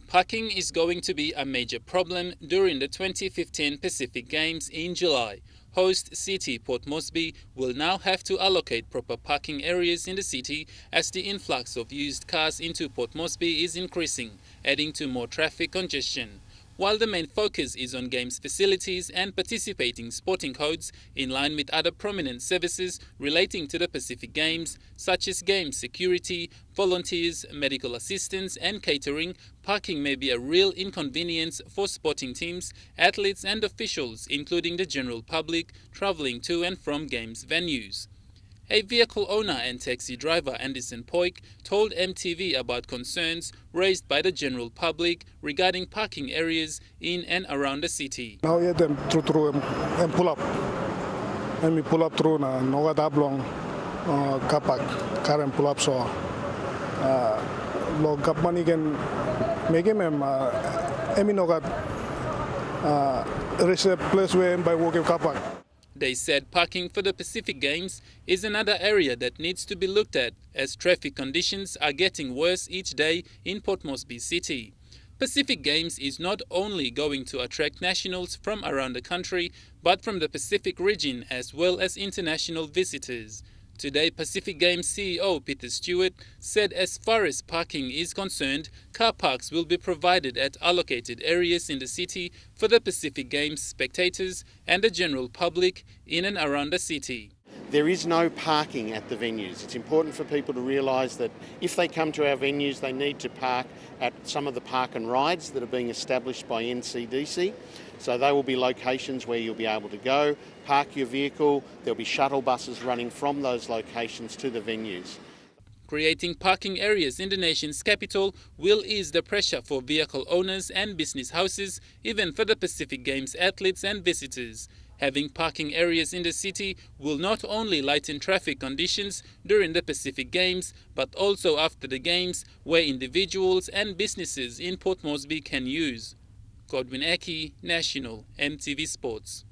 Parking is going to be a major problem during the 2015 Pacific Games in July. Host city Port Moresby will now have to allocate proper parking areas in the city as the influx of used cars into Port Moresby is increasing, adding to more traffic congestion. While the main focus is on games facilities and participating sporting codes in line with other prominent services relating to the Pacific Games, such as game security, volunteers, medical assistance and catering, parking may be a real inconvenience for sporting teams, athletes and officials, including the general public, travelling to and from games venues. A vehicle owner and taxi driver, Anderson Poik, told MTV about concerns raised by the general public regarding parking areas in and around the city. Now yeah, them through and pull up. And we pull up through na no got long kapak car and pull up so log kap money can make him emi no got reach a place where by walking kapak. They said parking for the Pacific Games is another area that needs to be looked at as traffic conditions are getting worse each day in Port Moresby City. Pacific Games is not only going to attract nationals from around the country, but from the Pacific region as well as international visitors. Today, Pacific Games CEO Peter Stewart said as far as parking is concerned, car parks will be provided at allocated areas in the city for the Pacific Games spectators and the general public in and around the city. There is no parking at the venues. It's important for people to realise that if they come to our venues, they need to park at some of the park and rides that are being established by NCDC. So they will be locations where you'll be able to go, park your vehicle. There'll be shuttle buses running from those locations to the venues. Creating parking areas in the nation's capital will ease the pressure for vehicle owners and business houses, even for the Pacific Games athletes and visitors. Having parking areas in the city will not only lighten traffic conditions during the Pacific Games, but also after the Games, where individuals and businesses in Port Moresby can use. Godwin Aki, National, MTV Sports.